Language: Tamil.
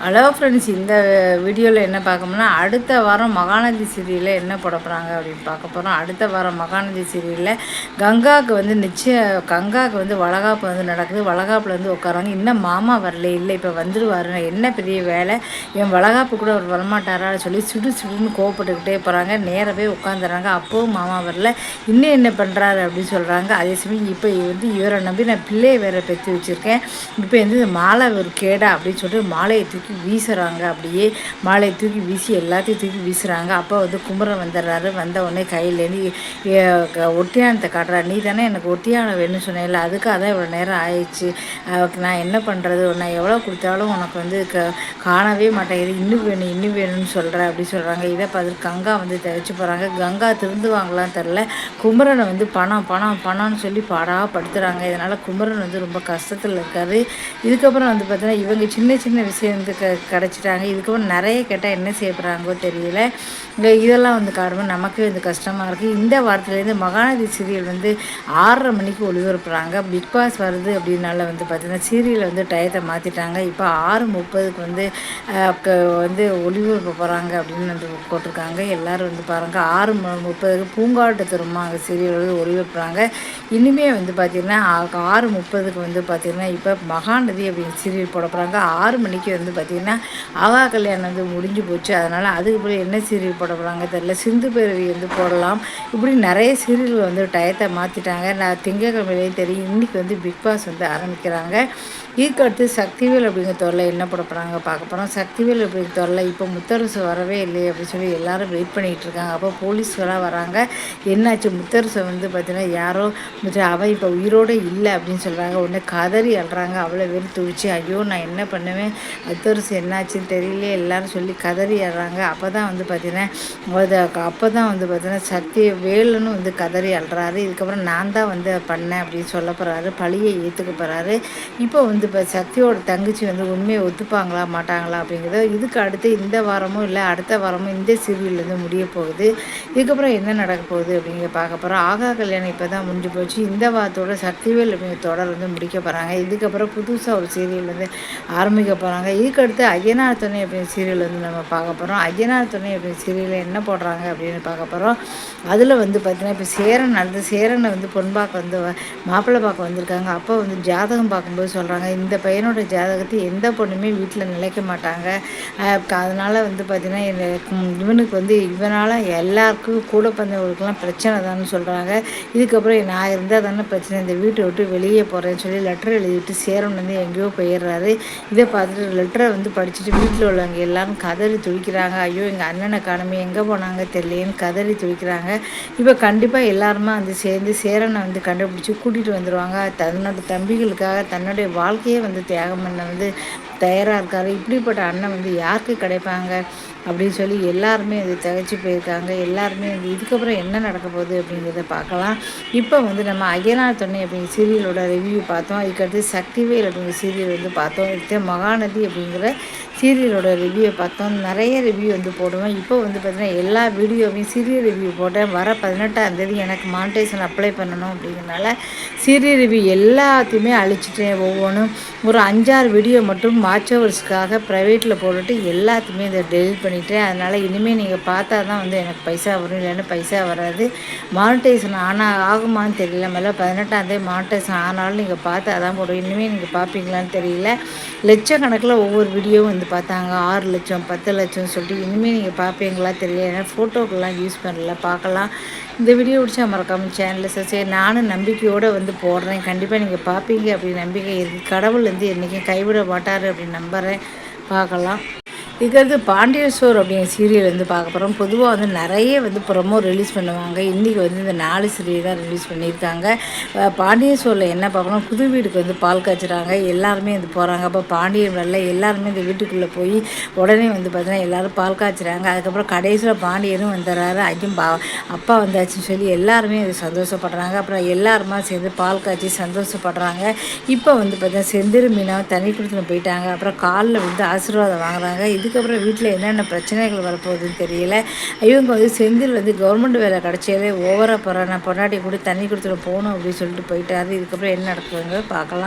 ஹலோ ஃப்ரெண்ட்ஸ், இந்த வீடியோவில் என்ன பார்க்கணும்னா, அடுத்த வாரம் மகாநதி சீரியலில் என்ன போட போகிறாங்க அப்படின்னு பார்க்க போகிறோம். அடுத்த வாரம் மகாநதி சீரியலில் கங்காவுக்கு வந்து வளகாப்பு வந்து நடக்குது. வளகாப்பில் வந்து உட்காராங்க. இன்னும் மாமா வரல, இல்லை இப்போ வந்துடுவார், என்ன பெரிய வேலை, என் வளகாப்பு கூட அவர் வரமாட்டாரா சொல்லி சுடுன்னு கோவப்பட்டுக்கிட்டே போகிறாங்க. நேரவே உட்காந்துறாங்க. அப்போவும் மாமா வரல, இன்னும் என்ன பண்ணுறாரு அப்படின்னு சொல்கிறாங்க. அதே சமயம் இப்போ வந்து இவரை நம்பி நான் பிள்ளையை வேற பெற்று வச்சுருக்கேன், இப்போ வந்து மாலை ஒரு கேடா அப்படின்னு சொல்லிட்டு மாலையை தூக்கி வீசுகிறாங்க. அப்படியே மாலையை தூக்கி வீசி எல்லாத்தையும் தூக்கி வீசுகிறாங்க. அப்போ வந்து குமரன் வந்துடுறாரு. வந்த உடனே கையிலேருந்து ஒட்டியானத்தை காட்டுறாரு. நீ தானே எனக்கு ஒட்டியானம் வேணும்னு சொன்னேன்ல, அதுக்காக தான் இவ்வளோ நேரம் ஆயிடுச்சு, நான் என்ன பண்ணுறது, நான் எவ்வளோ கொடுத்தாலும் உனக்கு வந்து காணவே மாட்டேங்குது, இன்னும் வேணும்னு சொல்கிறேன் அப்படி சொல்கிறாங்க. இதை பார்த்துட்டு கங்கா வந்து தவிச்சு போகிறாங்க. கங்கா திருந்துவாங்களான்னு தெரில. குமரனை வந்து பணம்னு சொல்லி படுத்துகிறாங்க. இதனால் குமரன் வந்து ரொம்ப கஷ்டத்தில் இருக்காரு. இதுக்கப்புறம் வந்து பார்த்தீங்கன்னா இவங்க சின்ன விஷயம் வந்து கிடச்சிட்டாங்க. இதுக்கப்புறம் நிறைய கேட்டால் என்ன செய்யப்படுறாங்கோ தெரியல. இதெல்லாம் வந்து காரணம் நமக்கே வந்து கஷ்டமாக இருக்குது. இந்த வாரத்துலேருந்து மகாநதி சீரியல் வந்து 6:30 மணிக்கு ஒளிபரப்புகிறாங்க. பிக் பாஸ் வருது அப்படின்னால வந்து பார்த்திங்கன்னா சீரியலை வந்து டயத்தை மாற்றிட்டாங்க. இப்போ 6:30க்கு வந்து ஒளிபரப்ப போகிறாங்க அப்படின்னு வந்து போட்டிருக்காங்க. எல்லோரும் வந்து பாருங்கள், 6:30க்கு பூங்காட்டு திரும்ப அங்கே சீரியல் வந்து ஒளிபரப்புகிறாங்க. இனிமேல் வந்து பார்த்திங்கன்னா 6:30க்கு வந்து பார்த்திங்கன்னா இப்போ மகாநதி அப்படின்னு சீரியல் போட போகிறாங்க. 6 மணிக்கு வந்து பார்த்திங்கன்னா ஆகா கல்யாணம் வந்து முடிஞ்சு போச்சு. அதனால் அதுக்கு பிறகு என்ன சீரியல் போட போகிறாங்க தெரியல. சிந்து பேரவி வந்து போடலாம். இப்படி நிறைய சீரியல் வந்து டயத்தை மாற்றிட்டாங்க. நான் திங்கக்கிழமையிலேயும் தெரியும், இன்றைக்கி வந்து பிக் பாஸ் வந்து ஆரம்பிக்கிறாங்க. இதுக்கடுத்து சக்திவேல் அப்படிங்கிற தொடரில் என்ன போட போகிறாங்க பார்க்க போகிறோம். சக்திவேல் அப்படிங்கிற தொடரில் இப்போ முத்தரசு வரவே இல்லை அப்படின்னு சொல்லி எல்லோரும் வெயிட் பண்ணிகிட்டு இருக்காங்க. அப்போ போலீஸ்வராக வராங்க. என்னாச்சு, முத்தரசை வந்து பார்த்திங்கன்னா யாரோ அவள் இப்போ உயிரோடு இல்லை அப்படின்னு சொல்கிறாங்க. உடனே கதறி அழுறாங்க. அவளை வெறி துடிச்சு, ஐயோ நான் என்ன பண்ணுவேன், முத்தரசு என்னாச்சுன்னு தெரியல எல்லாரும் சொல்லி கதறி அழுறாங்க. அப்போ தான் வந்து பார்த்திங்கன்னா சக்தி வேலுன்னு வந்து கதறி அழுறாரு. இதுக்கப்புறம் நான் தான் வந்து பண்ணேன் அப்படின்னு சொல்ல போகிறாரு. பழியை ஏற்றுக்க போகிறாரு. இப்போ வந்து இப்போ சக்தியோட தங்கச்சி வந்து உண்மையை ஒத்துப்பாங்களா மாட்டாங்களா அப்படிங்கிறத இதுக்கு அடுத்து இந்த வாரமும் இல்லை அடுத்த வாரமும் இந்த சீரியல் வந்து முடிய போகுது. இதுக்கப்புறம் என்ன நடக்க போகுது அப்படிங்கிற பார்க்க போகிறோம். ஆகா கல்யாணம் இப்போ தான் முடிஞ்சு போச்சு. இந்த வாரத்தோட சக்திவேல் அப்படிங்கிற தொடர் வந்து முடிக்க போகிறாங்க. இதுக்கப்புறம் புதுசாக ஒரு சீரியல் வந்து ஆரம்பிக்க போகிறாங்க. இதுக்கடுத்து ஐயனார் துணை அப்படிங்கிற சீரியல் வந்து நம்ம பார்க்க போகிறோம். ஐயனார் துணை அப்படிங்கிற சீரியலில் என்ன போடுறாங்க அப்படின்னு பார்க்க போகிறோம். அதில் வந்து பார்த்திங்கன்னா இப்போ சேரனை வந்து பொன் பார்க்க வந்து மாப்பிள்ளை பார்க்க வந்திருக்காங்க. அப்போ வந்து ஜாதகம் பார்க்கும்போது சொல்கிறாங்க, இந்த பையனோட ஜாதகத்தை எந்த பொண்ணுமே வீட்டில் நிலைக்க மாட்டாங்க, அதனால் வந்து பார்த்திங்கன்னா இவனுக்கு வந்து இவனால் எல்லாருக்கும் கூட பிறந்தவங்களுக்கெல்லாம் பிரச்சனை தான்னு சொல்கிறாங்க. இதுக்கப்புறம் நான் இருந்தால் தானே பிரச்சனை, இந்த வீட்டை விட்டு வெளியே போகிறேன்னு சொல்லி லெட்டர் எழுதிவிட்டு சேரன் வந்து எங்கேயோ போயிடுறாரு. இதை பார்த்துட்டு லெட்டரை வந்து படிச்சுட்டு வீட்டில் உள்ளவங்க எல்லாரும் கதறி துடிக்கிறாங்க. ஐயோ எங்கள் அண்ணனை காணுமே, எங்கே போனாங்க தெரியலேன்னு கதறி துடிக்கிறாங்க. இப்போ கண்டிப்பாக எல்லாருமா வந்து சேர்ந்து சேரனை வந்து கண்டுபிடிச்சி கூட்டிகிட்டு வந்துடுவாங்க. தன்னோட தம்பிகளுக்காக தன்னுடைய வாழ்க்கையே வந்து தியாகம் பண்ண வந்து தயாராக இருக்காரு. இப்படிப்பட்ட அண்ணன் வந்து யாருக்கு கிடைப்பாங்க அப்படின்னு சொல்லி எல்லாருமே இது திகைச்சு போயிருக்காங்க. எல்லாருமே வந்து இதுக்கப்புறம் என்ன நடக்க போகுது அப்படிங்கிறத பார்க்கலாம். இப்போ வந்து நம்ம ஐயனார் துணை அப்படிங்கிற சீரியலோட ரிவ்யூ பார்த்தோம். அதுக்கடுத்து சக்திவேல் அப்படிங்கிற சீரியல் வந்து பார்த்தோம். அடுத்து மகாநதி அப்படிங்கிற சீரியலோட ரிவ்யூவை பார்த்தோம். நிறைய ரிவ்யூ வந்து போடுவேன். இப்போ வந்து பார்த்திங்கன்னா எல்லா வீடியோவையும் சீரியல் ரிவ்யூ போட்டேன். வர 18ஆம் தேதி எனக்கு மானிட்டைசேஷன் அப்ளை பண்ணணும் அப்படிங்கிறனால சீரியல் ரிவ்யூ எல்லாத்தையுமே அழிச்சிட்டேன். ஒவ்வொன்றும் ஒரு 5-6 வீடியோ மட்டும் வாட்சவர்ஸ்க்காக ப்ரைவேட்டில் போட்டுட்டு எல்லாத்தையுமே இதை டெலிட் பண்ணிட்டேன். அதனால் இனிமேல் நீங்கள் பார்த்தா தான் வந்து எனக்கு பைசா வரும், இல்லைன்னா பைசா வராது. மானிட்டைசேஷன் ஆகுமான்னு தெரியல. மேலே 18ஆம் தேதி மானிட்டைசேஷன் ஆனாலும் நீங்கள் பார்த்தா தான் போடுவோம். இனிமேல் நீங்கள் பார்ப்பீங்களான்னு தெரியல. லட்சக்கணக்கில் ஒவ்வொரு வீடியோவும் வந்து பார்த்தாங்க. 6 லட்சம் 10 லட்சம் சொல்லிட்டு. இனிமேல் நீங்கள் பார்ப்பீங்களா தெரியல. ஏன்னா ஃபோட்டோக்கெல்லாம் யூஸ் பண்ணல, பார்க்கலாம். இந்த வீடியோ பிடிச்சா மறக்காமல் சேனலில் சரி, நானும் நம்பிக்கையோடு வந்து போடுறேன். கண்டிப்பாக நீங்கள் பார்ப்பீங்க அப்படின்னு நம்பிக்கை இருக்குது. கடவுள் வந்து என்றைக்கும் கைவிட மாட்டார் அப்படின்னு நம்புகிறேன். பார்க்கலாம். இதுக்கடுத்து பாண்டியன் ஸ்டோர் அப்படிங்கிற சீரியல் வந்து பார்க்க போகிறோம். பொதுவாக வந்து நிறைய வந்து ப்ரொமோ ரிலீஸ் பண்ணுவாங்க. இன்றைக்கி வந்து இந்த 4 சீரியல் தான் ரிலீஸ் பண்ணியிருக்காங்க. பாண்டியன் ஸ்டோரில் என்ன பார்க்கணும், புது வீட்டுக்கு வந்து பால் காய்ச்சுறாங்க. எல்லாருமே வந்து போகிறாங்க. அப்போ பாண்டியன் வரல, எல்லாருமே இந்த வீட்டுக்குள்ளே போய் உடனே வந்து பார்த்தீங்கன்னா எல்லோரும் பால் காய்ச்சுறாங்க. அதுக்கப்புறம் கடைசியில் பாண்டியனும் வந்துடுறாரு. அப்பா வந்தாச்சுன்னு சொல்லி எல்லாருமே அது சந்தோஷப்படுறாங்க. அப்புறம் எல்லாருமா சேர்ந்து பால் காய்ச்சி சந்தோஷப்படுறாங்க. இப்போ வந்து பார்த்தீங்கன்னா செந்தில் மீனா தனி கொடுத்துன்னு போயிட்டாங்க. அப்புறம் காலில் வந்து ஆசீர்வாதம் வாங்குறாங்க. இதுக்கப்புறம் வீட்டில் என்னென்ன பிரச்சனைகள் வரப்போகுதுன்னு தெரியல. இவங்க வந்து செந்தில் வந்து கவர்மெண்ட் வேலை கிடச்சாலே ஓவராக போகிறேன், நான் பொண்டாட்டி கூட தண்ணி கொடுத்துட்டு போகணும் அப்படின்னு சொல்லிட்டு போயிட்டாரு. இதுக்கப்புறம் என்ன நடக்குதுங்க பார்க்கலாம்.